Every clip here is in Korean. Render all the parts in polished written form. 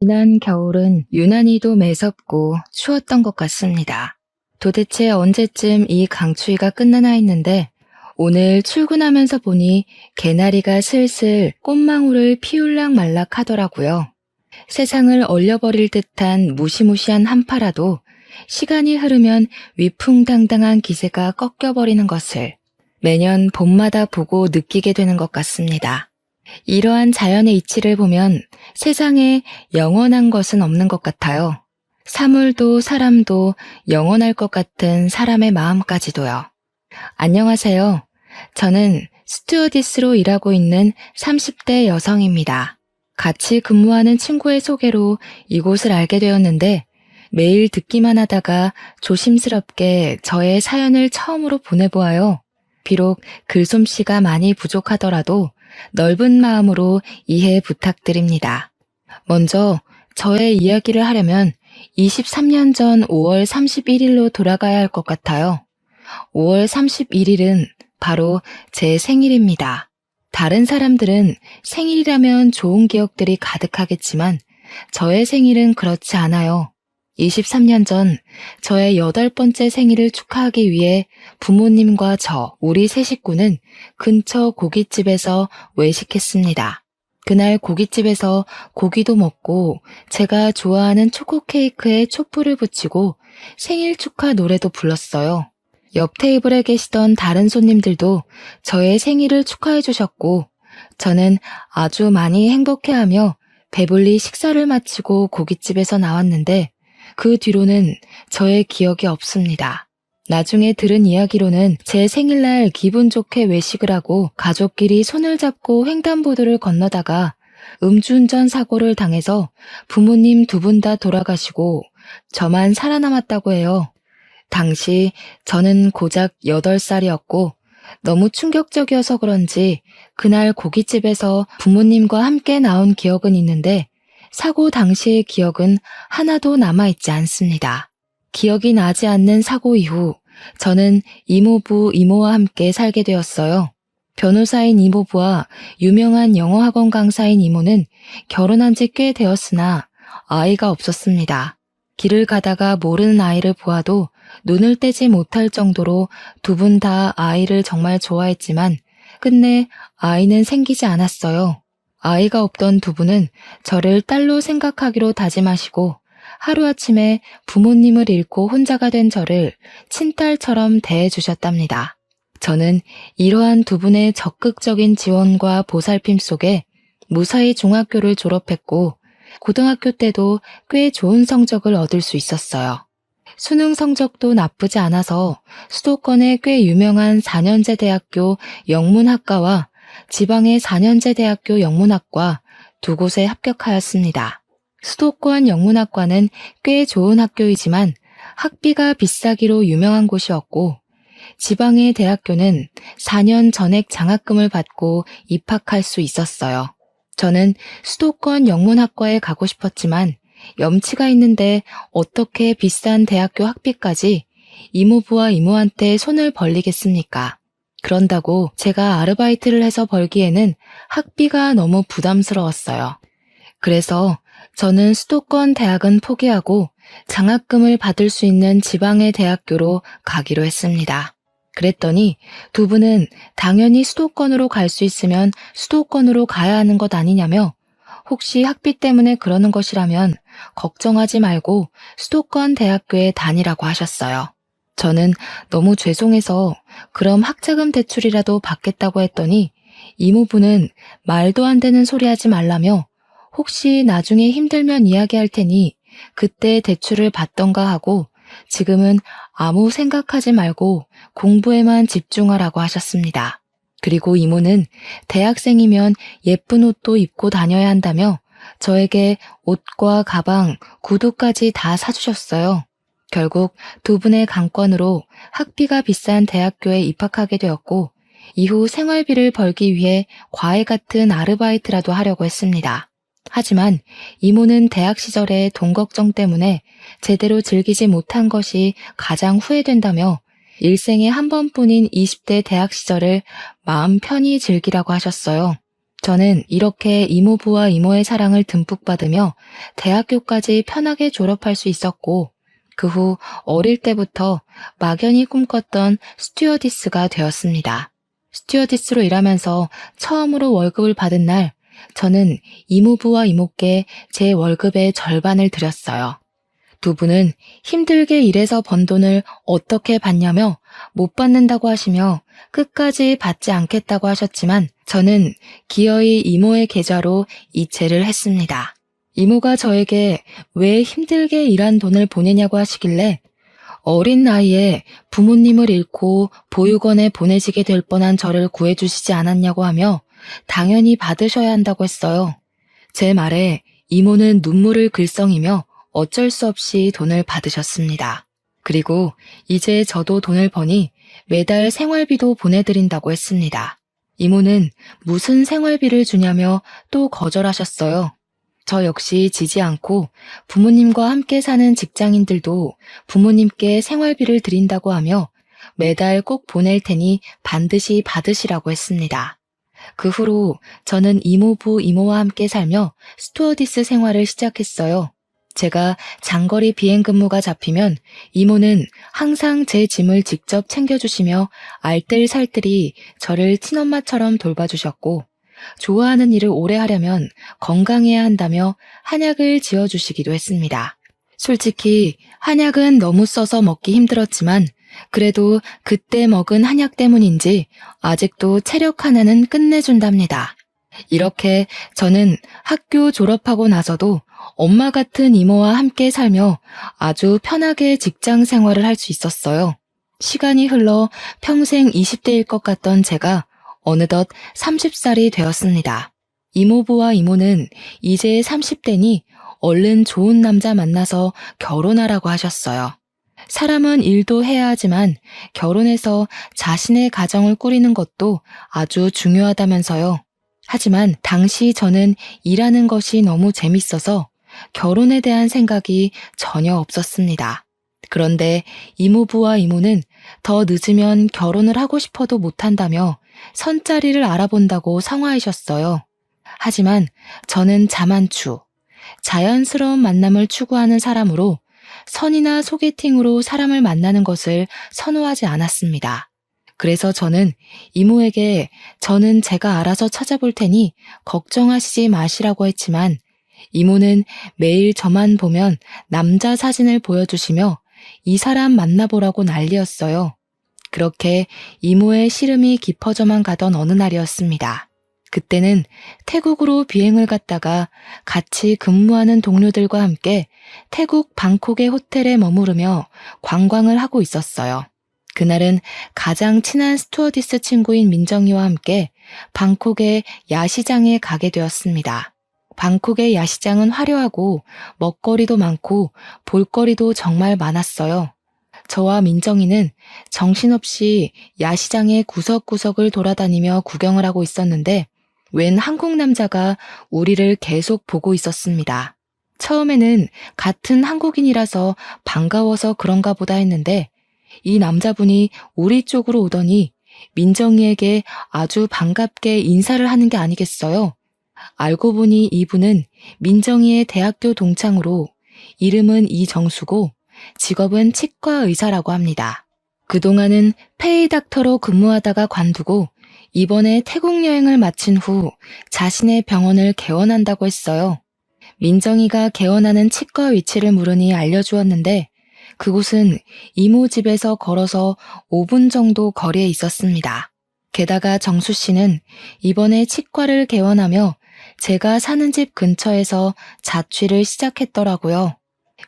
지난 겨울은 유난히도 매섭고 추웠던 것 같습니다. 도대체 언제쯤 이 강추위가 끝나나 했는데 오늘 출근하면서 보니 개나리가 슬슬 꽃망울을 피울락 말락 하더라고요. 세상을 얼려버릴 듯한 무시무시한 한파라도 시간이 흐르면 위풍당당한 기세가 꺾여버리는 것을 매년 봄마다 보고 느끼게 되는 것 같습니다. 이러한 자연의 이치를 보면 세상에 영원한 것은 없는 것 같아요. 사물도 사람도 영원할 것 같은 사람의 마음까지도요. 안녕하세요. 저는 스튜어디스로 일하고 있는 30대 여성입니다. 같이 근무하는 친구의 소개로 이곳을 알게 되었는데 매일 듣기만 하다가 조심스럽게 저의 사연을 처음으로 보내보아요. 비록 글솜씨가 많이 부족하더라도 넓은 마음으로 이해 부탁드립니다. 먼저 저의 이야기를 하려면 23년 전 5월 31일로 돌아가야 할 것 같아요. 5월 31일은 바로 제 생일입니다. 다른 사람들은 생일이라면 좋은 기억들이 가득하겠지만 저의 생일은 그렇지 않아요. 23년 전 저의 8번째 생일을 축하하기 위해 부모님과 우리 세 식구는 근처 고깃집에서 외식했습니다. 그날 고깃집에서 고기도 먹고 제가 좋아하는 초코 케이크에 촛불을 붙이고 생일 축하 노래도 불렀어요. 옆 테이블에 계시던 다른 손님들도 저의 생일을 축하해 주셨고 저는 아주 많이 행복해하며 배불리 식사를 마치고 고깃집에서 나왔는데 그 뒤로는 저의 기억이 없습니다. 나중에 들은 이야기로는 제 생일날 기분 좋게 외식을 하고 가족끼리 손을 잡고 횡단보도를 건너다가 음주운전 사고를 당해서 부모님 두 분 다 돌아가시고 저만 살아남았다고 해요. 당시 저는 고작 8살이었고 너무 충격적이어서 그런지 그날 고깃집에서 부모님과 함께 나온 기억은 있는데 사고 당시의 기억은 하나도 남아있지 않습니다. 기억이 나지 않는 사고 이후 저는 이모부, 이모와 함께 살게 되었어요. 변호사인 이모부와 유명한 영어학원 강사인 이모는 결혼한 지 꽤 되었으나 아이가 없었습니다. 길을 가다가 모르는 아이를 보아도 눈을 떼지 못할 정도로 두 분 다 아이를 정말 좋아했지만 끝내 아이는 생기지 않았어요. 아이가 없던 두 분은 저를 딸로 생각하기로 다짐하시고 하루아침에 부모님을 잃고 혼자가 된 저를 친딸처럼 대해주셨답니다. 저는 이러한 두 분의 적극적인 지원과 보살핌 속에 무사히 중학교를 졸업했고 고등학교 때도 꽤 좋은 성적을 얻을 수 있었어요. 수능 성적도 나쁘지 않아서 수도권의 꽤 유명한 4년제 대학교 영문학과와 지방의 4년제 대학교 영문학과 두 곳에 합격하였습니다. 수도권 영문학과는 꽤 좋은 학교이지만 학비가 비싸기로 유명한 곳이었고 지방의 대학교는 4년 전액 장학금을 받고 입학할 수 있었어요. 저는 수도권 영문학과에 가고 싶었지만 염치가 있는데 어떻게 비싼 대학교 학비까지 이모부와 이모한테 손을 벌리겠습니까? 그런다고 제가 아르바이트를 해서 벌기에는 학비가 너무 부담스러웠어요. 그래서 저는 수도권 대학은 포기하고 장학금을 받을 수 있는 지방의 대학교로 가기로 했습니다. 그랬더니 두 분은 당연히 수도권으로 갈 수 있으면 수도권으로 가야 하는 것 아니냐며 혹시 학비 때문에 그러는 것이라면 걱정하지 말고 수도권 대학교에 다니라고 하셨어요. 저는 너무 죄송해서 그럼 학자금 대출이라도 받겠다고 했더니 이모부는 말도 안 되는 소리 하지 말라며 혹시 나중에 힘들면 이야기할 테니 그때 대출을 받던가 하고 지금은 아무 생각하지 말고 공부에만 집중하라고 하셨습니다. 그리고 이모는 대학생이면 예쁜 옷도 입고 다녀야 한다며 저에게 옷과 가방, 구두까지 다 사주셨어요. 결국 두 분의 강권으로 학비가 비싼 대학교에 입학하게 되었고 이후 생활비를 벌기 위해 과외 같은 아르바이트라도 하려고 했습니다. 하지만 이모는 대학 시절에 돈 걱정 때문에 제대로 즐기지 못한 것이 가장 후회된다며 일생에 한 번뿐인 20대 대학 시절을 마음 편히 즐기라고 하셨어요. 저는 이렇게 이모부와 이모의 사랑을 듬뿍 받으며 대학교까지 편하게 졸업할 수 있었고, 그 후 어릴 때부터 막연히 꿈꿨던 스튜어디스가 되었습니다. 스튜어디스로 일하면서 처음으로 월급을 받은 날, 저는 이모부와 이모께 제 월급의 절반을 드렸어요. 두 분은 힘들게 일해서 번 돈을 어떻게 받냐며 못 받는다고 하시며 끝까지 받지 않겠다고 하셨지만 저는 기어이 이모의 계좌로 이체를 했습니다. 이모가 저에게 왜 힘들게 일한 돈을 보내냐고 하시길래 어린 나이에 부모님을 잃고 보육원에 보내지게 될 뻔한 저를 구해주시지 않았냐고 하며 당연히 받으셔야 한다고 했어요. 제 말에 이모는 눈물을 글썽이며 어쩔 수 없이 돈을 받으셨습니다. 그리고 이제 저도 돈을 버니 매달 생활비도 보내드린다고 했습니다. 이모는 무슨 생활비를 주냐며 또 거절하셨어요. 저 역시 지지 않고 부모님과 함께 사는 직장인들도 부모님께 생활비를 드린다고 하며 매달 꼭 보낼 테니 반드시 받으시라고 했습니다. 그 후로 저는 이모부, 이모와 함께 살며 스튜어디스 생활을 시작했어요. 제가 장거리 비행 근무가 잡히면 이모는 항상 제 짐을 직접 챙겨주시며 알뜰살뜰히 저를 친엄마처럼 돌봐주셨고 좋아하는 일을 오래 하려면 건강해야 한다며 한약을 지어주시기도 했습니다. 솔직히 한약은 너무 써서 먹기 힘들었지만 그래도 그때 먹은 한약 때문인지 아직도 체력 하나는 끝내준답니다. 이렇게 저는 학교 졸업하고 나서도 엄마 같은 이모와 함께 살며 아주 편하게 직장 생활을 할 수 있었어요. 시간이 흘러 평생 20대일 것 같던 제가 어느덧 30살이 되었습니다. 이모부와 이모는 이제 30대니 얼른 좋은 남자 만나서 결혼하라고 하셨어요. 사람은 일도 해야 하지만 결혼해서 자신의 가정을 꾸리는 것도 아주 중요하다면서요. 하지만 당시 저는 일하는 것이 너무 재밌어서 결혼에 대한 생각이 전혀 없었습니다. 그런데 이모부와 이모는 더 늦으면 결혼을 하고 싶어도 못한다며 선자리를 알아본다고 성화하셨어요. 하지만 저는 자만추, 자연스러운 만남을 추구하는 사람으로 선이나 소개팅으로 사람을 만나는 것을 선호하지 않았습니다. 그래서 저는 이모에게 저는 제가 알아서 찾아볼 테니 걱정하시지 마시라고 했지만 이모는 매일 저만 보면 남자 사진을 보여주시며 이 사람 만나보라고 난리였어요. 그렇게 이모의 시름이 깊어져만 가던 어느 날이었습니다. 그때는 태국으로 비행을 갔다가 같이 근무하는 동료들과 함께 태국 방콕의 호텔에 머무르며 관광을 하고 있었어요. 그날은 가장 친한 스튜어디스 친구인 민정이와 함께 방콕의 야시장에 가게 되었습니다. 방콕의 야시장은 화려하고 먹거리도 많고 볼거리도 정말 많았어요. 저와 민정이는 정신없이 야시장의 구석구석을 돌아다니며 구경을 하고 있었는데 웬 한국 남자가 우리를 계속 보고 있었습니다. 처음에는 같은 한국인이라서 반가워서 그런가 보다 했는데 이 남자분이 우리 쪽으로 오더니 민정이에게 아주 반갑게 인사를 하는 게 아니겠어요? 알고 보니 이분은 민정이의 대학교 동창으로 이름은 이정수고 직업은 치과 의사라고 합니다. 그동안은 페이닥터로 근무하다가 관두고 이번에 태국 여행을 마친 후 자신의 병원을 개원한다고 했어요. 민정이가 개원하는 치과 위치를 물으니 알려주었는데 그곳은 이모 집에서 걸어서 5분 정도 거리에 있었습니다. 게다가 정수 씨는 이번에 치과를 개원하며 제가 사는 집 근처에서 자취를 시작했더라고요.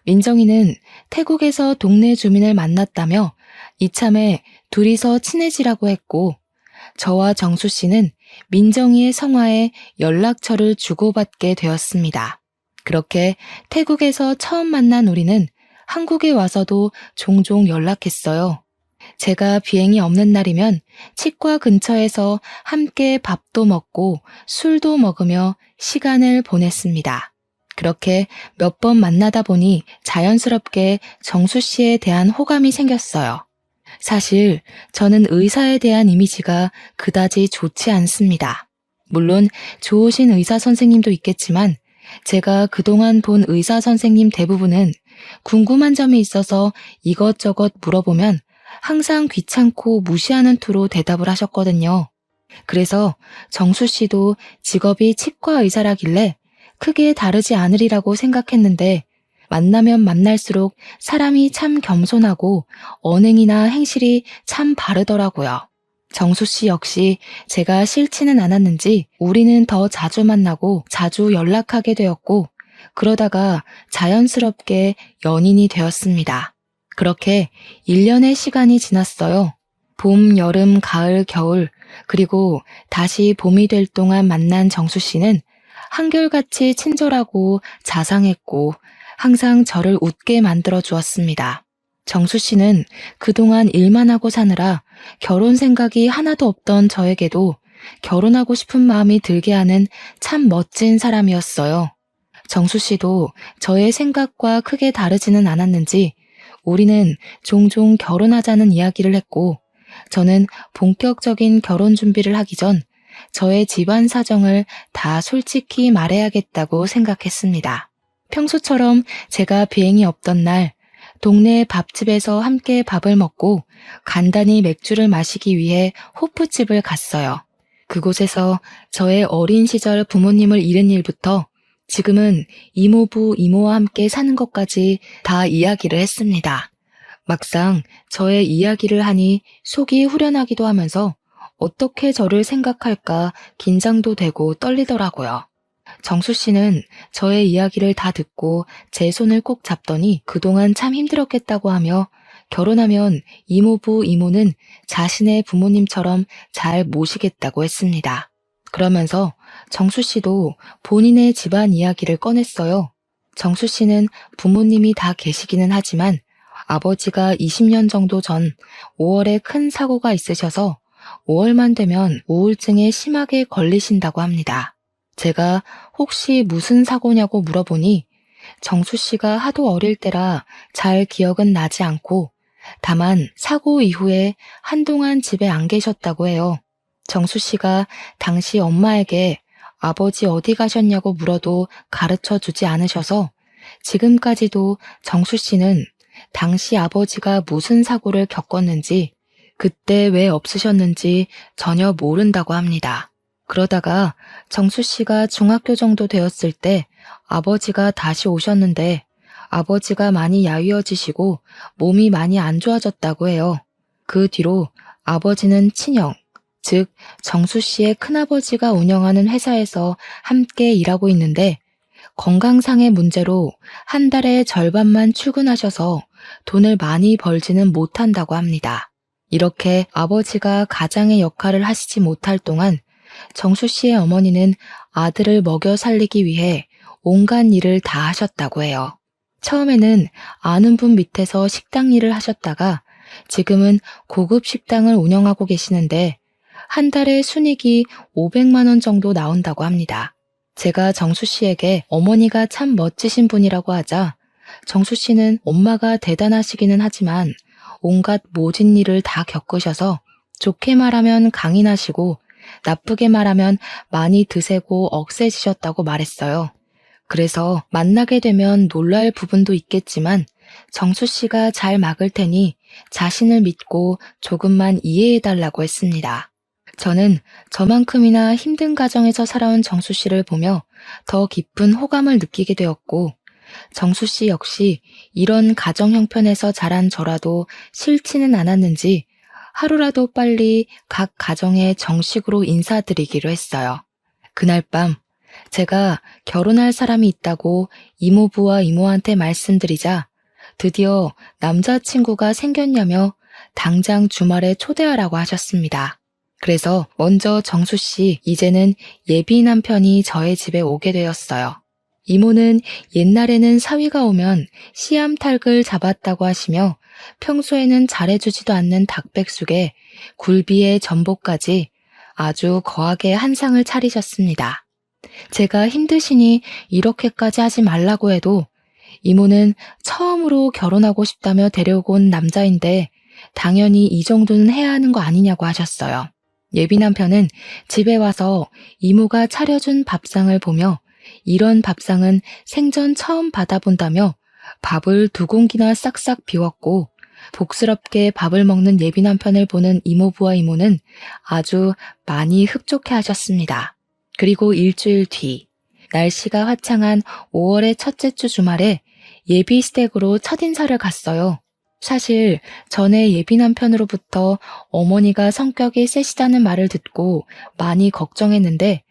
민정이는 태국에서 동네 주민을 만났다며 이참에 둘이서 친해지라고 했고 저와 정수 씨는 민정이의 성화에 연락처를 주고받게 되었습니다. 그렇게 태국에서 처음 만난 우리는 한국에 와서도 종종 연락했어요. 제가 비행이 없는 날이면 치과 근처에서 함께 밥도 먹고 술도 먹으며 시간을 보냈습니다. 그렇게 몇 번 만나다 보니 자연스럽게 정수 씨에 대한 호감이 생겼어요. 사실 저는 의사에 대한 이미지가 그다지 좋지 않습니다. 물론 좋으신 의사 선생님도 있겠지만 제가 그동안 본 의사 선생님 대부분은 궁금한 점이 있어서 이것저것 물어보면 항상 귀찮고 무시하는 투로 대답을 하셨거든요. 그래서 정수 씨도 직업이 치과 의사라길래 크게 다르지 않으리라고 생각했는데 만나면 만날수록 사람이 참 겸손하고 언행이나 행실이 참 바르더라고요. 정수 씨 역시 제가 싫지는 않았는지 우리는 더 자주 만나고 자주 연락하게 되었고 그러다가 자연스럽게 연인이 되었습니다. 그렇게 1년의 시간이 지났어요. 봄, 여름, 가을, 겨울 그리고 다시 봄이 될 동안 만난 정수 씨는 한결같이 친절하고 자상했고 항상 저를 웃게 만들어 주었습니다. 정수 씨는 그동안 일만 하고 사느라 결혼 생각이 하나도 없던 저에게도 결혼하고 싶은 마음이 들게 하는 참 멋진 사람이었어요. 정수 씨도 저의 생각과 크게 다르지는 않았는지 우리는 종종 결혼하자는 이야기를 했고 저는 본격적인 결혼 준비를 하기 전 저의 집안 사정을 다 솔직히 말해야겠다고 생각했습니다. 평소처럼 제가 비행이 없던 날 동네 밥집에서 함께 밥을 먹고 간단히 맥주를 마시기 위해 호프집을 갔어요. 그곳에서 저의 어린 시절 부모님을 잃은 일부터 지금은 이모부, 이모와 함께 사는 것까지 다 이야기를 했습니다. 막상 저의 이야기를 하니 속이 후련하기도 하면서 어떻게 저를 생각할까 긴장도 되고 떨리더라고요. 정수 씨는 저의 이야기를 다 듣고 제 손을 꼭 잡더니 그동안 참 힘들었겠다고 하며 결혼하면 이모부, 이모는 자신의 부모님처럼 잘 모시겠다고 했습니다. 그러면서 정수 씨도 본인의 집안 이야기를 꺼냈어요. 정수 씨는 부모님이 다 계시기는 하지만 아버지가 20년 정도 전 5월에 큰 사고가 있으셔서 5월만 되면 우울증에 심하게 걸리신다고 합니다. 제가 혹시 무슨 사고냐고 물어보니 정수 씨가 하도 어릴 때라 잘 기억은 나지 않고 다만 사고 이후에 한동안 집에 안 계셨다고 해요. 정수 씨가 당시 엄마에게 아버지 어디 가셨냐고 물어도 가르쳐 주지 않으셔서 지금까지도 정수 씨는 당시 아버지가 무슨 사고를 겪었는지 그때 왜 없으셨는지 전혀 모른다고 합니다. 그러다가 정수 씨가 중학교 정도 되었을 때 아버지가 다시 오셨는데 아버지가 많이 야위어지시고 몸이 많이 안 좋아졌다고 해요. 그 뒤로 아버지는 친형, 즉 정수 씨의 큰아버지가 운영하는 회사에서 함께 일하고 있는데 건강상의 문제로 한 달에 절반만 출근하셔서 돈을 많이 벌지는 못한다고 합니다. 이렇게 아버지가 가장의 역할을 하시지 못할 동안 정수 씨의 어머니는 아들을 먹여 살리기 위해 온갖 일을 다 하셨다고 해요. 처음에는 아는 분 밑에서 식당 일을 하셨다가 지금은 고급 식당을 운영하고 계시는데 한 달에 순이익이 500만 원 정도 나온다고 합니다. 제가 정수 씨에게 어머니가 참 멋지신 분이라고 하자 정수 씨는 엄마가 대단하시기는 하지만 온갖 모진 일을 다 겪으셔서 좋게 말하면 강인하시고 나쁘게 말하면 많이 드세고 억세지셨다고 말했어요. 그래서 만나게 되면 놀랄 부분도 있겠지만 정수 씨가 잘 막을 테니 자신을 믿고 조금만 이해해달라고 했습니다. 저는 저만큼이나 힘든 가정에서 살아온 정수 씨를 보며 더 깊은 호감을 느끼게 되었고 정수 씨 역시 이런 가정 형편에서 자란 저라도 싫지는 않았는지 하루라도 빨리 각 가정에 정식으로 인사드리기로 했어요. 그날 밤 제가 결혼할 사람이 있다고 이모부와 이모한테 말씀드리자 드디어 남자친구가 생겼냐며 당장 주말에 초대하라고 하셨습니다. 그래서 먼저 정수 씨, 이제는 예비 남편이 저의 집에 오게 되었어요. 이모는 옛날에는 사위가 오면 씨암탉을 잡았다고 하시며 평소에는 잘해주지도 않는 닭백숙에 굴비에 전복까지 아주 거하게 한상을 차리셨습니다. 제가 힘드시니 이렇게까지 하지 말라고 해도 이모는 처음으로 결혼하고 싶다며 데려온 남자인데 당연히 이 정도는 해야 하는 거 아니냐고 하셨어요. 예비 남편은 집에 와서 이모가 차려준 밥상을 보며 이런 밥상은 생전 처음 받아본다며 밥을 2공기나 싹싹 비웠고, 복스럽게 밥을 먹는 예비 남편을 보는 이모부와 이모는 아주 많이 흡족해 하셨습니다. 그리고 일주일 뒤, 날씨가 화창한 5월의 첫째 주 주말에 예비 시댁으로 첫인사를 갔어요. 사실 전에 예비 남편으로부터 어머니가 성격이 세시다는 말을 듣고 많이 걱정했는데,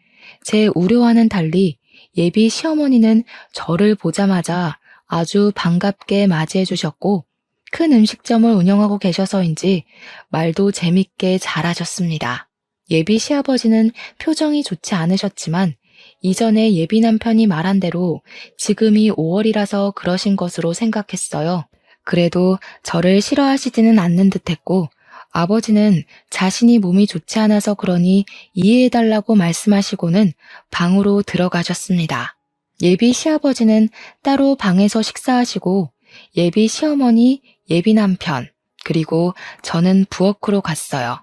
제 우려와는 달리 예비 시어머니는 저를 보자마자 아주 반갑게 맞이해 주셨고, 큰 음식점을 운영하고 계셔서인지 말도 재밌게 잘하셨습니다. 예비 시아버지는 표정이 좋지 않으셨지만 이전에 예비 남편이 말한 대로 지금이 5월이라서 그러신 것으로 생각했어요. 그래도 저를 싫어하시지는 않는 듯했고, 아버지는 자신이 몸이 좋지 않아서 그러니 이해해달라고 말씀하시고는 방으로 들어가셨습니다. 예비 시아버지는 따로 방에서 식사하시고, 예비 시어머니, 예비 남편, 그리고 저는 부엌으로 갔어요.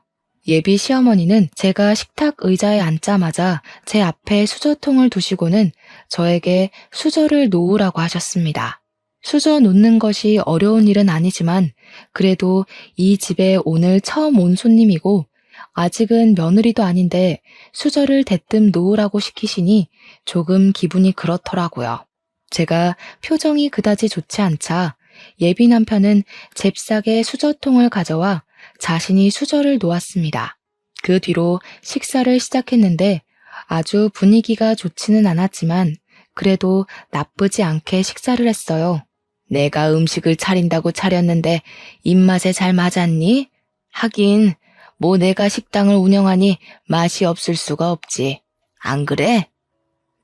예비 시어머니는 제가 식탁 의자에 앉자마자 제 앞에 수저통을 두시고는 저에게 수저를 놓으라고 하셨습니다. 수저 놓는 것이 어려운 일은 아니지만 그래도 이 집에 오늘 처음 온 손님이고 아직은 며느리도 아닌데 수저를 대뜸 놓으라고 시키시니 조금 기분이 그렇더라고요. 제가 표정이 그다지 좋지 않자 예비 남편은 잽싸게 수저통을 가져와 자신이 수저를 놓았습니다. 그 뒤로 식사를 시작했는데 아주 분위기가 좋지는 않았지만 그래도 나쁘지 않게 식사를 했어요. 내가 음식을 차린다고 차렸는데 입맛에 잘 맞았니? 하긴 뭐 내가 식당을 운영하니 맛이 없을 수가 없지. 안 그래?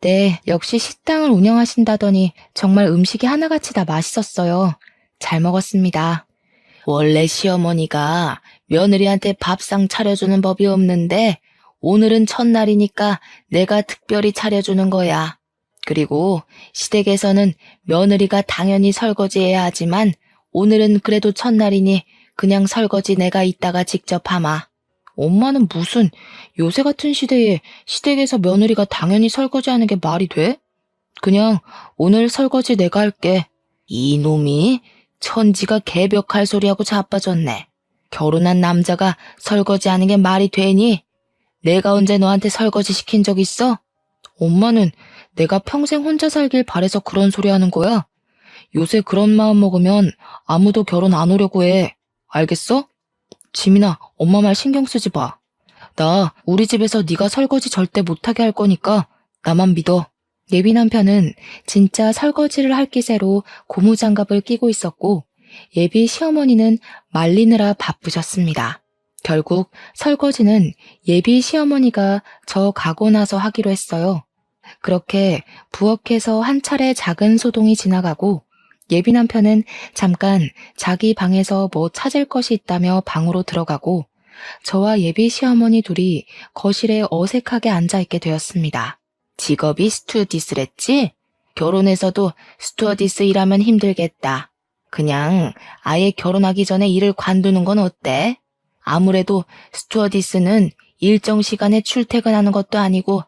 네, 역시 식당을 운영하신다더니 정말 음식이 하나같이 다 맛있었어요. 잘 먹었습니다. 원래 시어머니가 며느리한테 밥상 차려주는 법이 없는데 오늘은 첫날이니까 내가 특별히 차려주는 거야. 그리고 시댁에서는 며느리가 당연히 설거지해야 하지만 오늘은 그래도 첫날이니 그냥 설거지 내가 이따가 직접 하마. 엄마는 무슨 요새 같은 시대에 시댁에서 며느리가 당연히 설거지하는 게 말이 돼? 그냥 오늘 설거지 내가 할게. 이놈이 천지가 개벽할 소리하고 자빠졌네. 결혼한 남자가 설거지하는 게 말이 되니? 내가 언제 너한테 설거지 시킨 적 있어? 엄마는 내가 평생 혼자 살길 바래서 그런 소리 하는 거야? 요새 그런 마음 먹으면 아무도 결혼 안 오려고 해. 알겠어? 지민아, 엄마 말 신경 쓰지 마. 나 우리 집에서 네가 설거지 절대 못하게 할 거니까 나만 믿어. 예비 남편은 진짜 설거지를 할 기세로 고무장갑을 끼고 있었고 예비 시어머니는 말리느라 바쁘셨습니다. 결국 설거지는 예비 시어머니가 저 가고 나서 하기로 했어요. 그렇게 부엌에서 한 차례 작은 소동이 지나가고 예비 남편은 잠깐 자기 방에서 뭐 찾을 것이 있다며 방으로 들어가고 저와 예비 시어머니 둘이 거실에 어색하게 앉아있게 되었습니다. 직업이 스튜어디스랬지? 결혼해서도 스튜어디스 일하면 힘들겠다. 그냥 아예 결혼하기 전에 일을 관두는 건 어때? 아무래도 스튜어디스는 일정 시간에 출퇴근하는 것도 아니고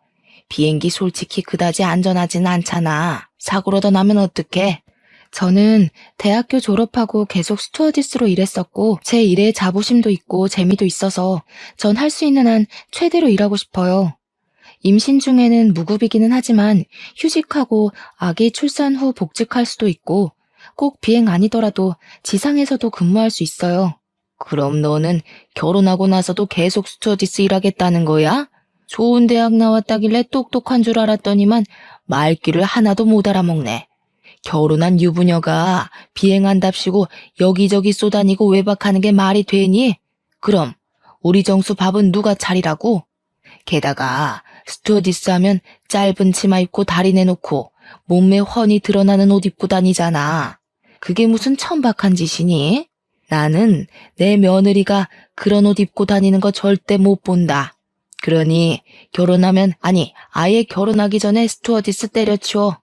비행기 솔직히 그다지 안전하진 않잖아. 사고라도 나면 어떡해? 저는 대학교 졸업하고 계속 스튜어디스로 일했었고 제 일에 자부심도 있고 재미도 있어서 전 할 수 있는 한 최대로 일하고 싶어요. 임신 중에는 무급이기는 하지만 휴직하고 아기 출산 후 복직할 수도 있고 꼭 비행 아니더라도 지상에서도 근무할 수 있어요. 그럼 너는 결혼하고 나서도 계속 스튜어디스 일하겠다는 거야? 좋은 대학 나왔다길래 똑똑한 줄 알았더니만 말귀를 하나도 못 알아먹네. 결혼한 유부녀가 비행한답시고 여기저기 쏘다니고 외박하는 게 말이 되니? 그럼 우리 정수 밥은 누가 차리라고? 게다가 스튜어디스 하면 짧은 치마 입고 다리 내놓고 몸매 훤히 드러나는 옷 입고 다니잖아. 그게 무슨 천박한 짓이니? 나는 내 며느리가 그런 옷 입고 다니는 거 절대 못 본다. 그러니 결혼하면 아예 결혼하기 전에 스튜어디스 때려치워.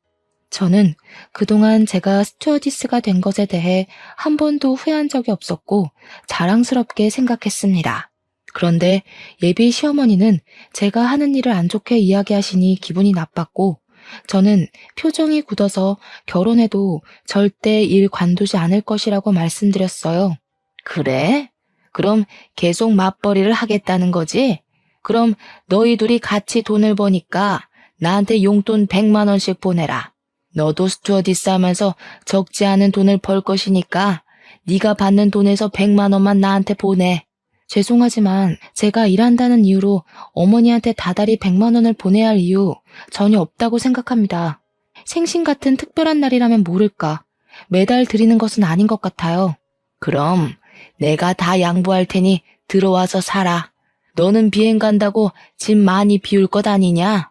저는 그동안 제가 스튜어디스가 된 것에 대해 한 번도 후회한 적이 없었고 자랑스럽게 생각했습니다. 그런데 예비 시어머니는 제가 하는 일을 안 좋게 이야기하시니 기분이 나빴고, 저는 표정이 굳어서 결혼해도 절대 일 관두지 않을 것이라고 말씀드렸어요. 그래? 그럼 계속 맞벌이를 하겠다는 거지? 그럼 너희 둘이 같이 돈을 버니까 나한테 용돈 100만 원씩 보내라. 너도 스튜어디스 하면서 적지 않은 돈을 벌 것이니까 네가 받는 돈에서 100만 원만 나한테 보내. 죄송하지만 제가 일한다는 이유로 어머니한테 다달이 100만 원을 보내야 할 이유 전혀 없다고 생각합니다. 생신 같은 특별한 날이라면 모를까. 매달 드리는 것은 아닌 것 같아요. 그럼 내가 다 양보할 테니 들어와서 살아. 너는 비행 간다고 짐 많이 비울 것 아니냐?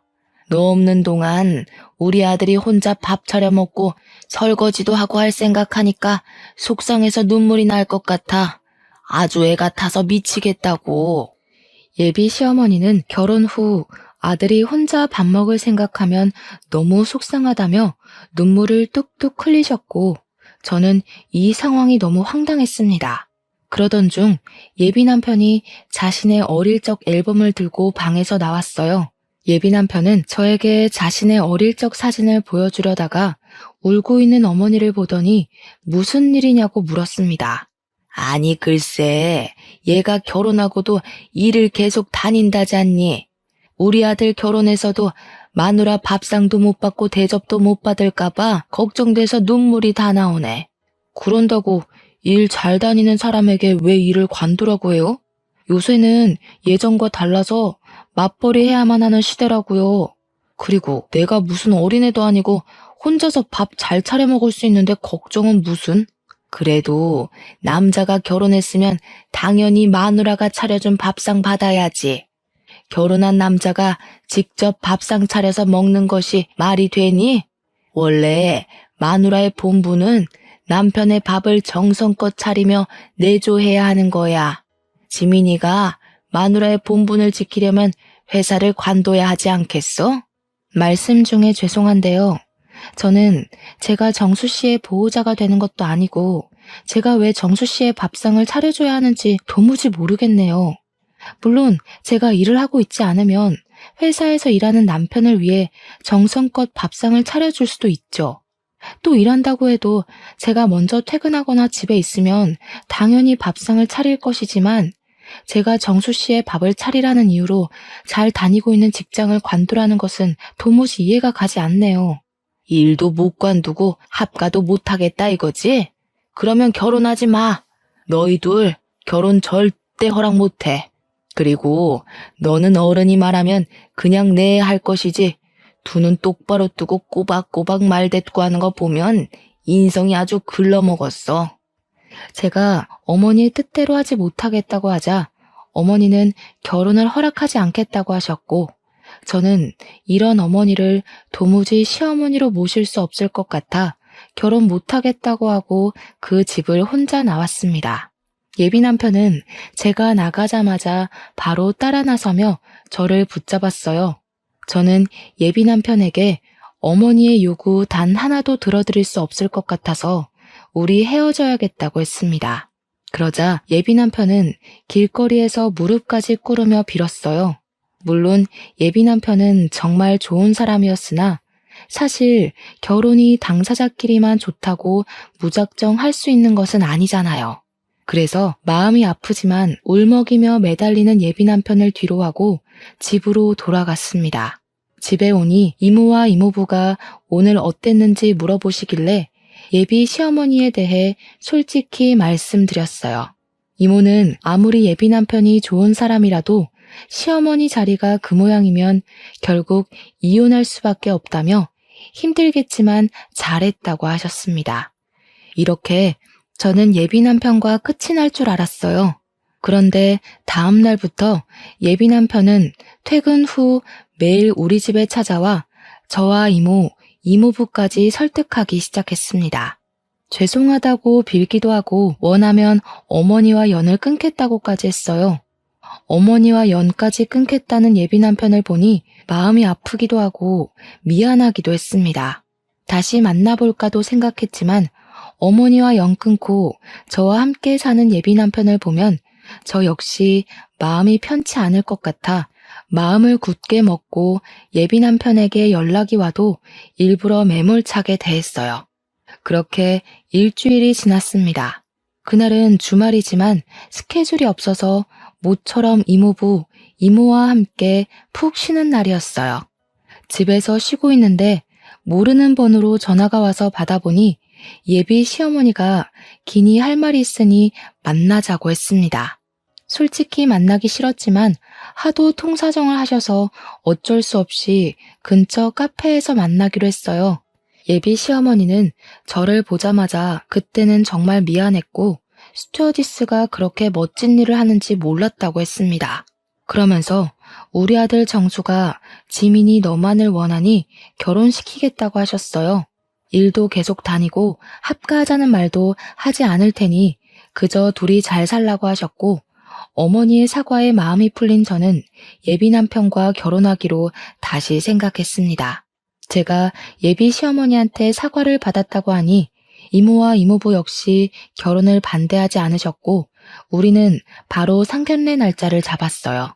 너 없는 동안 우리 아들이 혼자 밥 차려 먹고 설거지도 하고 할 생각하니까 속상해서 눈물이 날 것 같아. 아주 애 같아서 미치겠다고. 예비 시어머니는 결혼 후 아들이 혼자 밥 먹을 생각하면 너무 속상하다며 눈물을 뚝뚝 흘리셨고, 저는 이 상황이 너무 황당했습니다. 그러던 중 예비 남편이 자신의 어릴 적 앨범을 들고 방에서 나왔어요. 예비 남편은 저에게 자신의 어릴 적 사진을 보여주려다가 울고 있는 어머니를 보더니 무슨 일이냐고 물었습니다. 아니 글쎄, 얘가 결혼하고도 일을 계속 다닌다지 않니? 우리 아들 결혼해서도 마누라 밥상도 못 받고 대접도 못 받을까봐 걱정돼서 눈물이 다 나오네. 그런다고 일 잘 다니는 사람에게 왜 일을 관두라고 해요? 요새는 예전과 달라서 맞벌이 해야만 하는 시대라고요. 그리고 내가 무슨 어린애도 아니고 혼자서 밥 잘 차려 먹을 수 있는데 걱정은 무슨? 그래도 남자가 결혼했으면 당연히 마누라가 차려준 밥상 받아야지. 결혼한 남자가 직접 밥상 차려서 먹는 것이 말이 되니? 원래 마누라의 본분은 남편의 밥을 정성껏 차리며 내조해야 하는 거야. 지민이가 마누라의 본분을 지키려면 회사를 관둬야 하지 않겠어? 말씀 중에 죄송한데요. 저는 제가 정수 씨의 보호자가 되는 것도 아니고 제가 왜 정수 씨의 밥상을 차려줘야 하는지 도무지 모르겠네요. 물론 제가 일을 하고 있지 않으면 회사에서 일하는 남편을 위해 정성껏 밥상을 차려줄 수도 있죠. 또 일한다고 해도 제가 먼저 퇴근하거나 집에 있으면 당연히 밥상을 차릴 것이지만 제가 정수 씨의 밥을 차리라는 이유로 잘 다니고 있는 직장을 관두라는 것은 도무지 이해가 가지 않네요. 일도 못 관두고 합가도 못 하겠다 이거지? 그러면 결혼하지 마. 너희 둘 결혼 절대 허락 못 해. 그리고 너는 어른이 말하면 그냥 네 할 것이지 두 눈 똑바로 뜨고 꼬박꼬박 말대꾸하는 거 보면 인성이 아주 글러먹었어. 제가 어머니의 뜻대로 하지 못하겠다고 하자 어머니는 결혼을 허락하지 않겠다고 하셨고, 저는 이런 어머니를 도무지 시어머니로 모실 수 없을 것 같아 결혼 못하겠다고 하고 그 집을 혼자 나왔습니다. 예비 남편은 제가 나가자마자 바로 따라 나서며 저를 붙잡았어요. 저는 예비 남편에게 어머니의 요구 단 하나도 들어드릴 수 없을 것 같아서 우리 헤어져야겠다고 했습니다. 그러자 예비 남편은 길거리에서 무릎까지 꿇으며 빌었어요. 물론 예비 남편은 정말 좋은 사람이었으나 사실 결혼이 당사자끼리만 좋다고 무작정 할 수 있는 것은 아니잖아요. 그래서 마음이 아프지만 울먹이며 매달리는 예비 남편을 뒤로하고 집으로 돌아갔습니다. 집에 오니 이모와 이모부가 오늘 어땠는지 물어보시길래 예비 시어머니에 대해 솔직히 말씀드렸어요. 이모는 아무리 예비 남편이 좋은 사람이라도 시어머니 자리가 그 모양이면 결국 이혼할 수밖에 없다며 힘들겠지만 잘했다고 하셨습니다. 이렇게 저는 예비 남편과 끝이 날 줄 알았어요. 그런데 다음 날부터 예비 남편은 퇴근 후 매일 우리 집에 찾아와 저와 이모, 이모부까지 설득하기 시작했습니다. 죄송하다고 빌기도 하고 원하면 어머니와 연을 끊겠다고까지 했어요. 어머니와 연까지 끊겠다는 예비 남편을 보니 마음이 아프기도 하고 미안하기도 했습니다. 다시 만나볼까도 생각했지만 어머니와 연 끊고 저와 함께 사는 예비 남편을 보면 저 역시 마음이 편치 않을 것 같아 마음을 굳게 먹고 예비 남편에게 연락이 와도 일부러 매몰차게 대했어요. 그렇게 일주일이 지났습니다. 그날은 주말이지만 스케줄이 없어서 모처럼 이모부, 이모와 함께 푹 쉬는 날이었어요. 집에서 쉬고 있는데 모르는 번호로 전화가 와서 받아보니 예비 시어머니가 기니 할 말이 있으니 만나자고 했습니다. 솔직히 만나기 싫었지만 하도 통사정을 하셔서 어쩔 수 없이 근처 카페에서 만나기로 했어요. 예비 시어머니는 저를 보자마자 그때는 정말 미안했고 스튜어디스가 그렇게 멋진 일을 하는지 몰랐다고 했습니다. 그러면서 우리 아들 정수가 지민이 너만을 원하니 결혼시키겠다고 하셨어요. 일도 계속 다니고 합가하자는 말도 하지 않을 테니 그저 둘이 잘 살라고 하셨고 어머니의 사과에 마음이 풀린 저는 예비 남편과 결혼하기로 다시 생각했습니다. 제가 예비 시어머니한테 사과를 받았다고 하니 이모와 이모부 역시 결혼을 반대하지 않으셨고 우리는 바로 상견례 날짜를 잡았어요.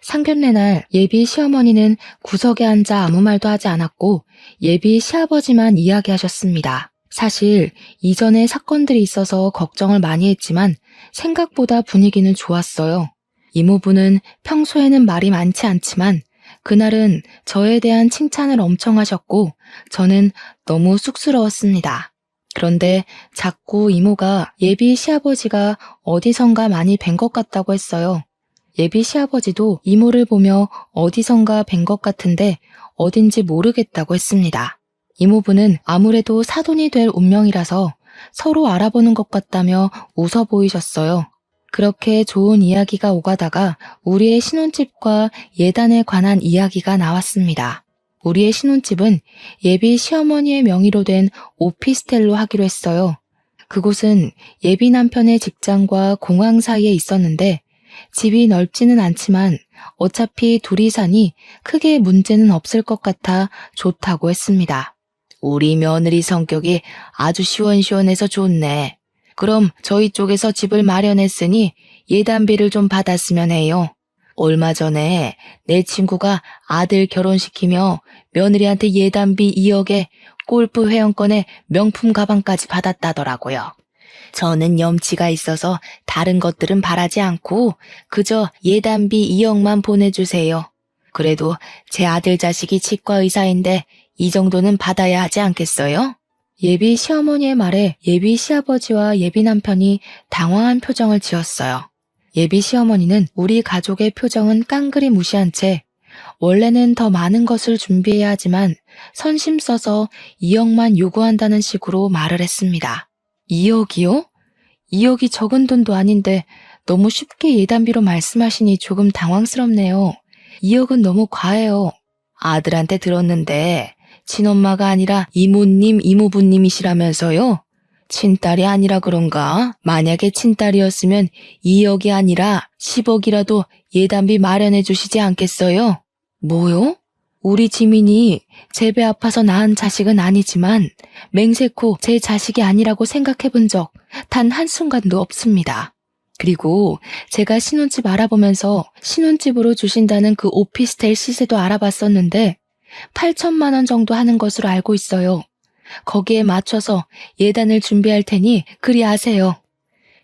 상견례 날 예비 시어머니는 구석에 앉아 아무 말도 하지 않았고 예비 시아버지만 이야기하셨습니다. 사실 이전에 사건들이 있어서 걱정을 많이 했지만 생각보다 분위기는 좋았어요. 이모부는 평소에는 말이 많지 않지만 그날은 저에 대한 칭찬을 엄청 하셨고 저는 너무 쑥스러웠습니다. 그런데 자꾸 이모가 예비 시아버지가 어디선가 많이 뵌 것 같다고 했어요. 예비 시아버지도 이모를 보며 어디선가 뵌 것 같은데 어딘지 모르겠다고 했습니다. 이모부는 아무래도 사돈이 될 운명이라서 서로 알아보는 것 같다며 웃어 보이셨어요. 그렇게 좋은 이야기가 오가다가 우리의 신혼집과 예단에 관한 이야기가 나왔습니다. 우리의 신혼집은 예비 시어머니의 명의로 된 오피스텔로 하기로 했어요. 그곳은 예비 남편의 직장과 공항 사이에 있었는데 집이 넓지는 않지만 어차피 둘이 사니 크게 문제는 없을 것 같아 좋다고 했습니다. 우리 며느리 성격이 아주 시원시원해서 좋네. 그럼 저희 쪽에서 집을 마련했으니 예단비를 좀 받았으면 해요. 얼마 전에 내 친구가 아들 결혼시키며 며느리한테 예단비 2억에 골프 회원권에 명품 가방까지 받았다더라고요. 저는 염치가 있어서 다른 것들은 바라지 않고 그저 예단비 2억만 보내주세요. 그래도 제 아들 자식이 치과 의사인데 이 정도는 받아야 하지 않겠어요? 예비 시어머니의 말에 예비 시아버지와 예비 남편이 당황한 표정을 지었어요. 예비 시어머니는 우리 가족의 표정은 깡그리 무시한 채 원래는 더 많은 것을 준비해야 하지만 선심 써서 2억만 요구한다는 식으로 말을 했습니다. 2억이요? 2억이 적은 돈도 아닌데 너무 쉽게 예단비로 말씀하시니 조금 당황스럽네요. 2억은 너무 과해요. 아들한테 들었는데 친엄마가 아니라 이모님, 이모부님이시라면서요? 친딸이 아니라 그런가? 만약에 친딸이었으면 2억이 아니라 10억이라도 예단비 마련해 주시지 않겠어요? 뭐요? 우리 지민이 제 배 아파서 낳은 자식은 아니지만 맹세코 제 자식이 아니라고 생각해 본 적 단 한순간도 없습니다. 그리고 제가 신혼집 알아보면서 신혼집으로 주신다는 그 오피스텔 시세도 알아봤었는데 8천만 원 정도 하는 것으로 알고 있어요. 거기에 맞춰서 예단을 준비할 테니 그리 아세요.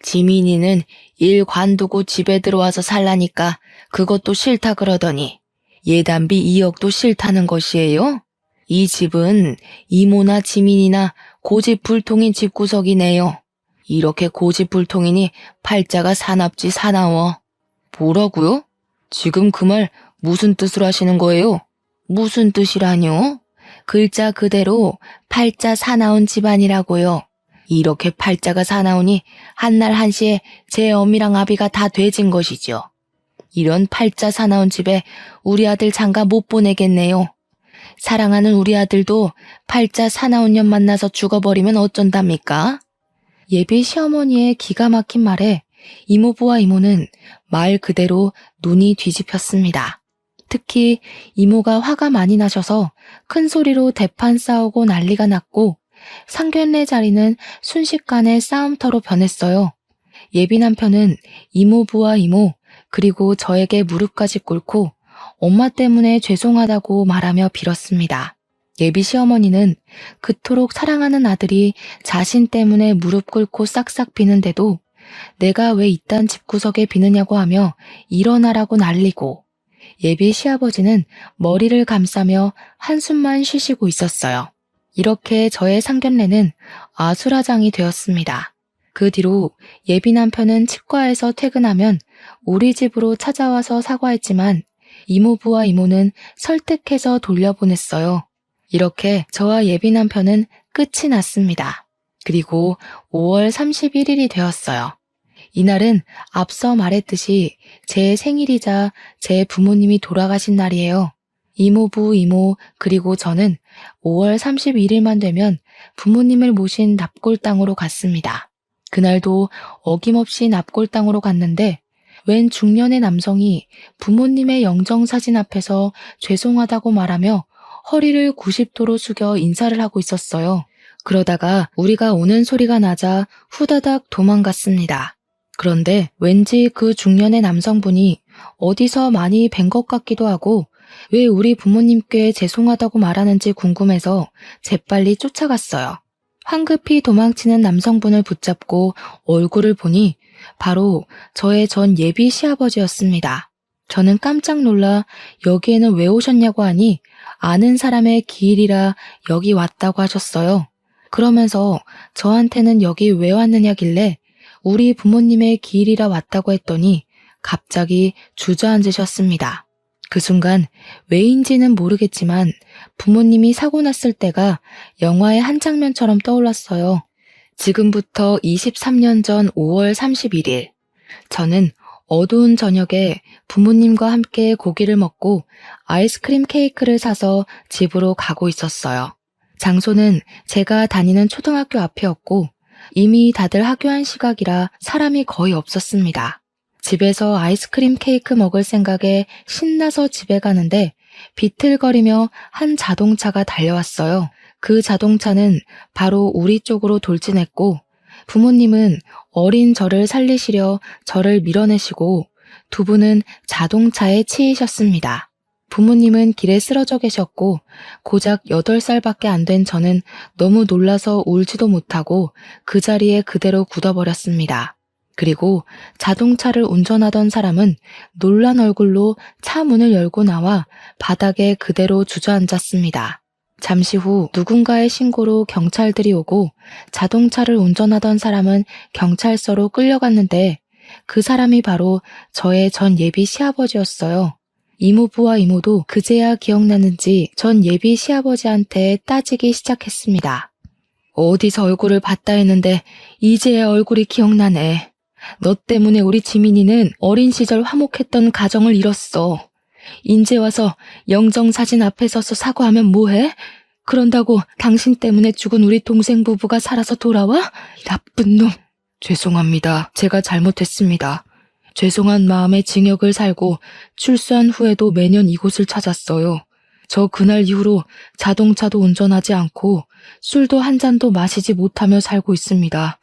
지민이는 일 관두고 집에 들어와서 살라니까 그것도 싫다 그러더니 예단비 2억도 싫다는 것이에요? 이 집은 이모나 지민이나 고집불통인 집구석이네요. 이렇게 고집불통이니 팔자가 사납지 사나워. 뭐라고요? 지금 그 말 무슨 뜻으로 하시는 거예요? 무슨 뜻이라뇨? 글자 그대로 팔자 사나운 집안이라고요. 이렇게 팔자가 사나우니 한날 한시에 제 어미랑 아비가 다 돼진 것이죠. 이런 팔자 사나운 집에 우리 아들 장가 못 보내겠네요. 사랑하는 우리 아들도 팔자 사나운 년 만나서 죽어버리면 어쩐답니까? 예비 시어머니의 기가 막힌 말에 이모부와 이모는 말 그대로 눈이 뒤집혔습니다. 특히 이모가 화가 많이 나셔서 큰 소리로 대판 싸우고 난리가 났고 상견례 자리는 순식간에 싸움터로 변했어요. 예비 남편은 이모부와 이모, 그리고 저에게 무릎까지 꿇고 엄마 때문에 죄송하다고 말하며 빌었습니다. 예비 시어머니는 그토록 사랑하는 아들이 자신 때문에 무릎 꿇고 싹싹 비는데도 내가 왜 이딴 집구석에 비느냐고 하며 일어나라고 난리고, 예비 시아버지는 머리를 감싸며 한숨만 쉬시고 있었어요. 이렇게 저의 상견례는 아수라장이 되었습니다. 그 뒤로 예비 남편은 치과에서 퇴근하면 우리 집으로 찾아와서 사과했지만 이모부와 이모는 설득해서 돌려보냈어요. 이렇게 저와 예비 남편은 끝이 났습니다. 그리고 5월 31일이 되었어요. 이날은 앞서 말했듯이 제 생일이자 제 부모님이 돌아가신 날이에요. 이모부, 이모, 그리고 저는 5월 31일만 되면 부모님을 모신 납골당으로 갔습니다. 그날도 어김없이 납골당으로 갔는데 웬 중년의 남성이 부모님의 영정사진 앞에서 죄송하다고 말하며 허리를 90도로 숙여 인사를 하고 있었어요. 그러다가 우리가 오는 소리가 나자 후다닥 도망갔습니다. 그런데 왠지 그 중년의 남성분이 어디서 많이 뵌 것 같기도 하고 왜 우리 부모님께 죄송하다고 말하는지 궁금해서 재빨리 쫓아갔어요. 황급히 도망치는 남성분을 붙잡고 얼굴을 보니 바로 저의 전 예비 시아버지였습니다. 저는 깜짝 놀라 여기에는 왜 오셨냐고 하니 아는 사람의 기일이라 여기 왔다고 하셨어요. 그러면서 저한테는 여기 왜 왔느냐길래 우리 부모님의 기일이라 왔다고 했더니 갑자기 주저앉으셨습니다. 그 순간 왜인지는 모르겠지만 부모님이 사고 났을 때가 영화의 한 장면처럼 떠올랐어요. 지금부터 23년 전 5월 31일, 저는 어두운 저녁에 부모님과 함께 고기를 먹고 아이스크림 케이크를 사서 집으로 가고 있었어요. 장소는 제가 다니는 초등학교 앞이었고 이미 다들 하교한 시각이라 사람이 거의 없었습니다. 집에서 아이스크림 케이크 먹을 생각에 신나서 집에 가는데 비틀거리며 한 자동차가 달려왔어요. 그 자동차는 바로 우리 쪽으로 돌진했고 부모님은 어린 저를 살리시려 저를 밀어내시고 두 분은 자동차에 치이셨습니다. 부모님은 길에 쓰러져 계셨고 고작 8살밖에 안 된 저는 너무 놀라서 울지도 못하고 그 자리에 그대로 굳어버렸습니다. 그리고 자동차를 운전하던 사람은 놀란 얼굴로 차 문을 열고 나와 바닥에 그대로 주저앉았습니다. 잠시 후 누군가의 신고로 경찰들이 오고 자동차를 운전하던 사람은 경찰서로 끌려갔는데 그 사람이 바로 저의 전 예비 시아버지였어요. 이모부와 이모도 그제야 기억나는지 전 예비 시아버지한테 따지기 시작했습니다. 어디서 얼굴을 봤다 했는데 이제야 얼굴이 기억나네. 너 때문에 우리 지민이는 어린 시절 화목했던 가정을 잃었어. 인제 와서 영정사진 앞에 서서 사과하면 뭐해? 그런다고 당신 때문에 죽은 우리 동생 부부가 살아서 돌아와? 이 나쁜 놈. 죄송합니다. 제가 잘못했습니다. 죄송한 마음에 징역을 살고 출소한 후에도 매년 이곳을 찾았어요. 저 그날 이후로 자동차도 운전하지 않고 술도 한 잔도 마시지 못하며 살고 있습니다.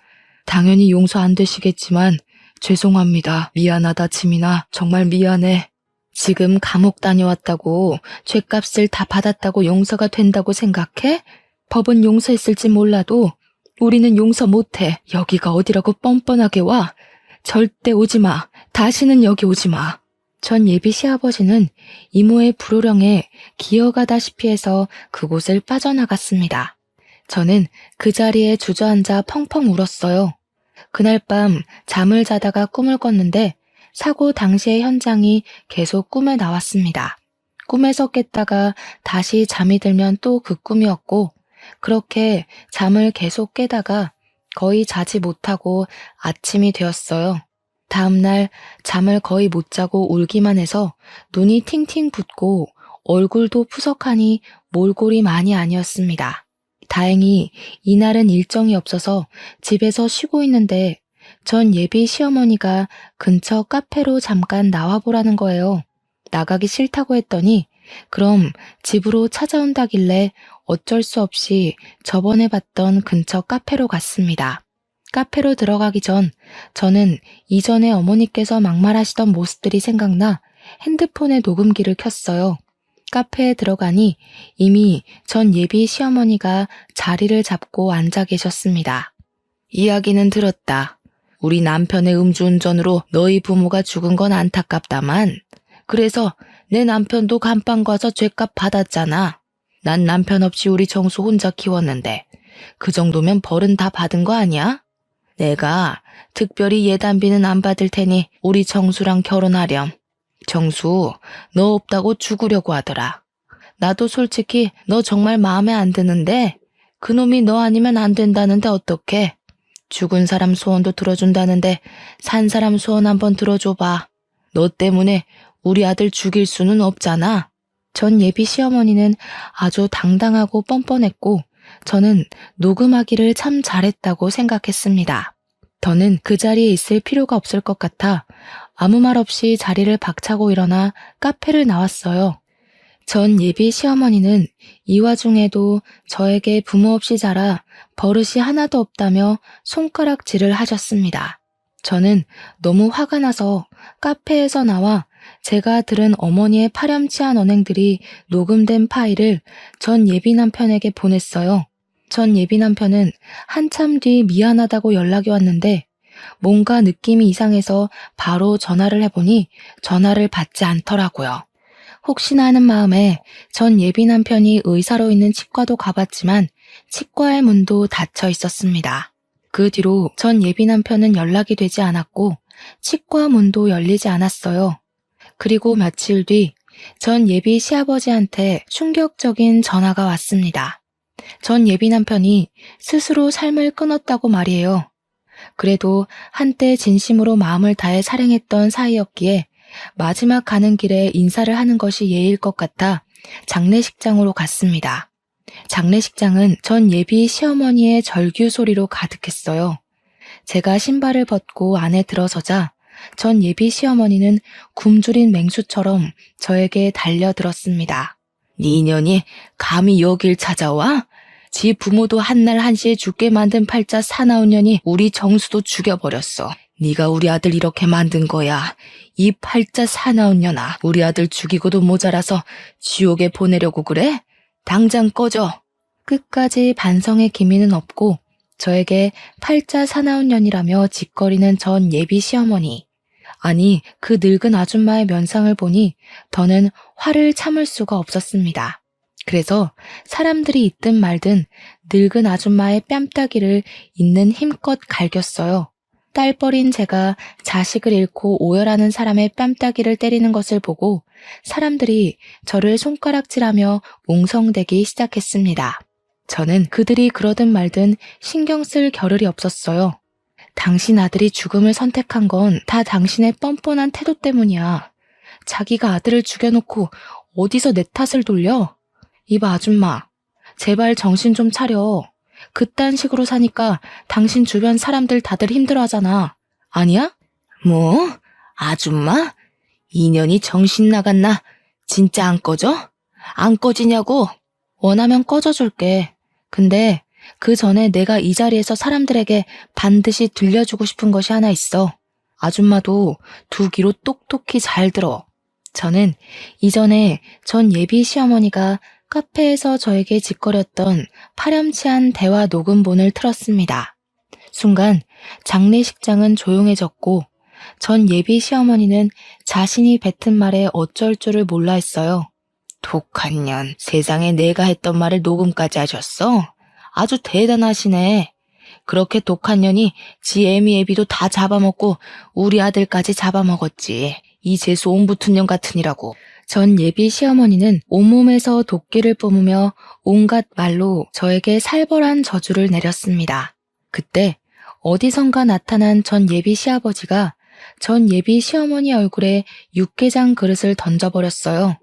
당연히 용서 안 되시겠지만 죄송합니다. 미안하다 지민아. 정말 미안해. 지금 감옥 다녀왔다고 죗값을 다 받았다고 용서가 된다고 생각해? 법은 용서했을지 몰라도 우리는 용서 못해. 여기가 어디라고 뻔뻔하게 와. 절대 오지 마. 다시는 여기 오지 마. 전 예비 시아버지는 이모의 불호령에 기어가다시피 해서 그곳을 빠져나갔습니다. 저는 그 자리에 주저앉아 펑펑 울었어요. 그날 밤 잠을 자다가 꿈을 꿨는데 사고 당시의 현장이 계속 꿈에 나왔습니다. 꿈에서 깼다가 다시 잠이 들면 또 그 꿈이었고 그렇게 잠을 계속 깨다가 거의 자지 못하고 아침이 되었어요. 다음날 잠을 거의 못 자고 울기만 해서 눈이 팅팅 붓고 얼굴도 푸석하니 몰골이 많이 아니었습니다. 다행히 이날은 일정이 없어서 집에서 쉬고 있는데 전 예비 시어머니가 근처 카페로 잠깐 나와보라는 거예요. 나가기 싫다고 했더니 그럼 집으로 찾아온다길래 어쩔 수 없이 저번에 봤던 근처 카페로 갔습니다. 카페로 들어가기 전 저는 이전에 어머니께서 막말하시던 모습들이 생각나 핸드폰에 녹음기를 켰어요. 카페에 들어가니 이미 전 예비 시어머니가 자리를 잡고 앉아 계셨습니다. 이야기는 들었다. 우리 남편의 음주운전으로 너희 부모가 죽은 건 안타깝다만 그래서 내 남편도 감방 가서 죗값 받았잖아. 난 남편 없이 우리 정수 혼자 키웠는데 그 정도면 벌은 다 받은 거 아니야? 내가 특별히 예단비는 안 받을 테니 우리 정수랑 결혼하렴. 정수, 너 없다고 죽으려고 하더라. 나도 솔직히 너 정말 마음에 안 드는데 그놈이 너 아니면 안 된다는데 어떡해? 죽은 사람 소원도 들어준다는데 산 사람 소원 한번 들어줘봐. 너 때문에 우리 아들 죽일 수는 없잖아. 전 예비 시어머니는 아주 당당하고 뻔뻔했고 저는 녹음하기를 참 잘했다고 생각했습니다. 더는 그 자리에 있을 필요가 없을 것 같아 아무 말 없이 자리를 박차고 일어나 카페를 나왔어요. 전 예비 시어머니는 이 와중에도 저에게 부모 없이 자라 버릇이 하나도 없다며 손가락질을 하셨습니다. 저는 너무 화가 나서 카페에서 나와 제가 들은 어머니의 파렴치한 언행들이 녹음된 파일을 전 예비 남편에게 보냈어요. 전 예비 남편은 한참 뒤 미안하다고 연락이 왔는데 뭔가 느낌이 이상해서 바로 전화를 해보니 전화를 받지 않더라고요. 혹시나 하는 마음에 전 예비 남편이 의사로 있는 치과도 가봤지만 치과의 문도 닫혀 있었습니다. 그 뒤로 전 예비 남편은 연락이 되지 않았고 치과 문도 열리지 않았어요. 그리고 며칠 뒤 전 예비 시아버지한테 충격적인 전화가 왔습니다. 전 예비 남편이 스스로 삶을 끊었다고 말이에요. 그래도 한때 진심으로 마음을 다해 사랑했던 사이였기에 마지막 가는 길에 인사를 하는 것이 예의일 것 같아 장례식장으로 갔습니다. 장례식장은 전 예비 시어머니의 절규 소리로 가득했어요. 제가 신발을 벗고 안에 들어서자 전 예비 시어머니는 굶주린 맹수처럼 저에게 달려들었습니다. 니년이 감히 여길 찾아와? 지 부모도 한날 한시에 죽게 만든 팔자 사나운 년이 우리 정수도 죽여버렸어. 네가 우리 아들 이렇게 만든 거야. 이 팔자 사나운 년아, 우리 아들 죽이고도 모자라서 지옥에 보내려고 그래? 당장 꺼져. 끝까지 반성의 기미는 없고 저에게 팔자 사나운 년이라며 짓거리는 전 예비 시어머니. 아니, 그 늙은 아줌마의 면상을 보니 더는 화를 참을 수가 없었습니다. 그래서 사람들이 있든 말든 늙은 아줌마의 뺨따기를 있는 힘껏 갈겼어요. 딸뻘인 제가 자식을 잃고 오열하는 사람의 뺨따기를 때리는 것을 보고 사람들이 저를 손가락질하며 웅성대기 시작했습니다. 저는 그들이 그러든 말든 신경 쓸 겨를이 없었어요. 당신 아들이 죽음을 선택한 건 다 당신의 뻔뻔한 태도 때문이야. 자기가 아들을 죽여놓고 어디서 내 탓을 돌려? 이봐 아줌마, 제발 정신 좀 차려. 그딴 식으로 사니까 당신 주변 사람들 다들 힘들어하잖아. 아니야? 뭐? 아줌마? 인연이 정신 나갔나? 진짜 안 꺼져? 안 꺼지냐고? 원하면 꺼져줄게. 근데 그 전에 내가 이 자리에서 사람들에게 반드시 들려주고 싶은 것이 하나 있어. 아줌마도 두 귀로 똑똑히 잘 들어. 저는 이전에 전 예비 시어머니가 카페에서 저에게 짓거렸던 파렴치한 대화 녹음본을 틀었습니다. 순간 장례식장은 조용해졌고 전 예비 시어머니는 자신이 뱉은 말에 어쩔 줄을 몰라 했어요. 독한 년, 세상에 내가 했던 말을 녹음까지 하셨어? 아주 대단하시네. 그렇게 독한 년이 지 애미 애비도 다 잡아먹고 우리 아들까지 잡아먹었지. 이 재수 온 붙은 년 같으니라고. 전 예비 시어머니는 온몸에서 도끼를 뿜으며 온갖 말로 저에게 살벌한 저주를 내렸습니다. 그때 어디선가 나타난 전 예비 시아버지가 전 예비 시어머니 얼굴에 육개장 그릇을 던져버렸어요.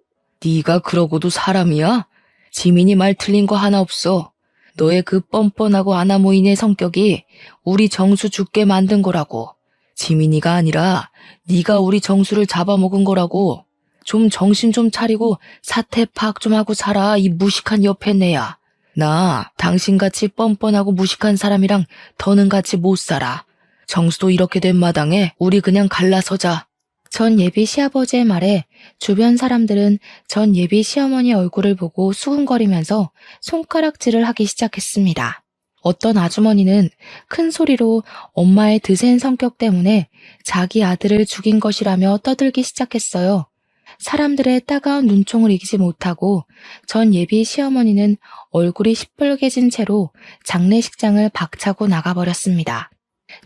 네가 그러고도 사람이야? 지민이 말 틀린 거 하나 없어. 너의 그 뻔뻔하고 아나무인의 성격이 우리 정수 죽게 만든 거라고. 지민이가 아니라 네가 우리 정수를 잡아먹은 거라고. 좀 정신 좀 차리고 사태 파악 좀 하고 살아, 이 무식한 옆에 내야. 나 당신같이 뻔뻔하고 무식한 사람이랑 더는 같이 못 살아. 정수도 이렇게 된 마당에 우리 그냥 갈라서자. 전 예비 시아버지의 말에 주변 사람들은 전 예비 시어머니 얼굴을 보고 수군거리면서 손가락질을 하기 시작했습니다. 어떤 아주머니는 큰 소리로 엄마의 드센 성격 때문에 자기 아들을 죽인 것이라며 떠들기 시작했어요. 사람들의 따가운 눈총을 이기지 못하고 전 예비 시어머니는 얼굴이 시뻘개진 채로 장례식장을 박차고 나가버렸습니다.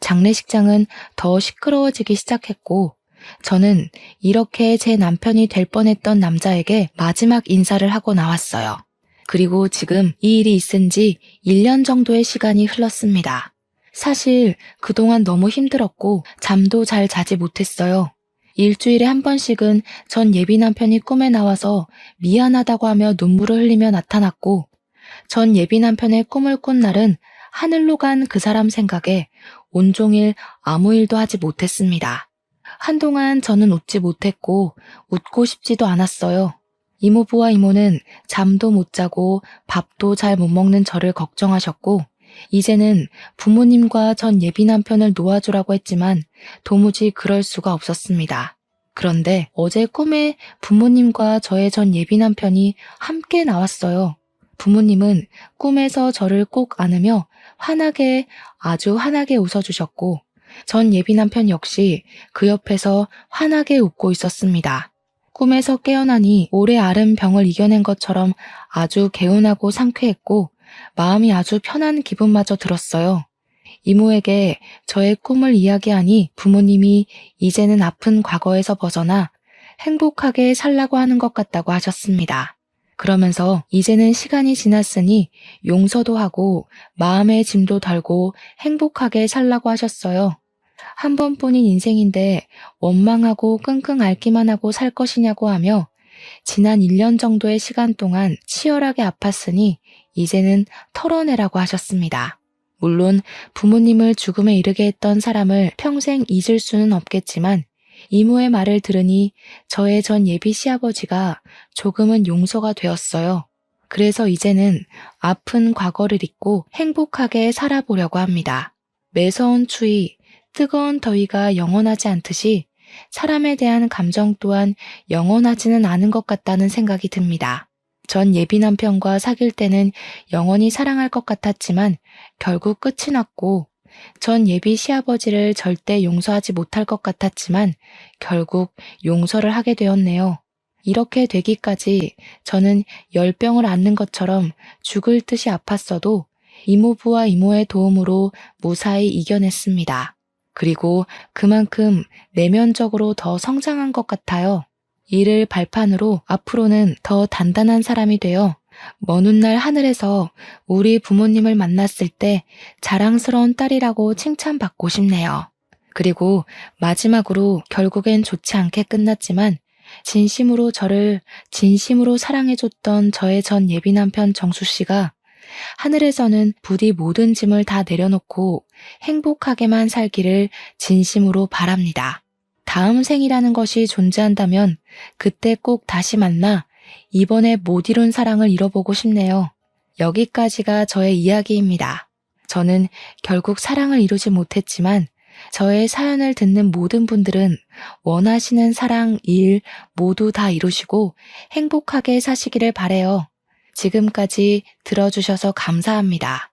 장례식장은 더 시끄러워지기 시작했고 저는 이렇게 제 남편이 될 뻔했던 남자에게 마지막 인사를 하고 나왔어요. 그리고 지금 이 일이 있은 지 1년 정도의 시간이 흘렀습니다. 사실 그동안 너무 힘들었고 잠도 잘 자지 못했어요. 일주일에 한 번씩은 전 예비 남편이 꿈에 나와서 미안하다고 하며 눈물을 흘리며 나타났고 전 예비 남편의 꿈을 꾼 날은 하늘로 간 그 사람 생각에 온종일 아무 일도 하지 못했습니다. 한동안 저는 웃지 못했고 웃고 싶지도 않았어요. 이모부와 이모는 잠도 못 자고 밥도 잘 못 먹는 저를 걱정하셨고 이제는 부모님과 전 예비 남편을 놓아주라고 했지만 도무지 그럴 수가 없었습니다. 그런데 어제 꿈에 부모님과 저의 전 예비 남편이 함께 나왔어요. 부모님은 꿈에서 저를 꼭 안으며 아주 환하게 웃어주셨고 전 예비 남편 역시 그 옆에서 환하게 웃고 있었습니다. 꿈에서 깨어나니 오래 앓은 병을 이겨낸 것처럼 아주 개운하고 상쾌했고 마음이 아주 편한 기분마저 들었어요. 이모에게 저의 꿈을 이야기하니 부모님이 이제는 아픈 과거에서 벗어나 행복하게 살라고 하는 것 같다고 하셨습니다. 그러면서 이제는 시간이 지났으니 용서도 하고 마음의 짐도 덜고 행복하게 살라고 하셨어요. 한 번뿐인 인생인데 원망하고 끙끙 앓기만 하고 살 것이냐고 하며 지난 1년 정도의 시간 동안 치열하게 아팠으니 이제는 털어내라고 하셨습니다. 물론 부모님을 죽음에 이르게 했던 사람을 평생 잊을 수는 없겠지만 이모의 말을 들으니 저의 전 예비 시아버지가 조금은 용서가 되었어요. 그래서 이제는 아픈 과거를 잊고 행복하게 살아보려고 합니다. 매서운 추위, 뜨거운 더위가 영원하지 않듯이 사람에 대한 감정 또한 영원하지는 않은 것 같다는 생각이 듭니다. 전 예비 남편과 사귈 때는 영원히 사랑할 것 같았지만 결국 끝이 났고 전 예비 시아버지를 절대 용서하지 못할 것 같았지만 결국 용서를 하게 되었네요. 이렇게 되기까지 저는 열병을 앓는 것처럼 죽을 듯이 아팠어도 이모부와 이모의 도움으로 무사히 이겨냈습니다. 그리고 그만큼 내면적으로 더 성장한 것 같아요. 이를 발판으로 앞으로는 더 단단한 사람이 되어 먼 훗날 하늘에서 우리 부모님을 만났을 때 자랑스러운 딸이라고 칭찬받고 싶네요. 그리고 마지막으로 결국엔 좋지 않게 끝났지만 저를 진심으로 사랑해줬던 저의 전 예비 남편 정수 씨가 하늘에서는 부디 모든 짐을 다 내려놓고 행복하게만 살기를 진심으로 바랍니다. 다음 생이라는 것이 존재한다면 그때 꼭 다시 만나 이번에 못 이룬 사랑을 이뤄보고 싶네요. 여기까지가 저의 이야기입니다. 저는 결국 사랑을 이루지 못했지만 저의 사연을 듣는 모든 분들은 원하시는 사랑, 일 모두 다 이루시고 행복하게 사시기를 바래요. 지금까지 들어주셔서 감사합니다.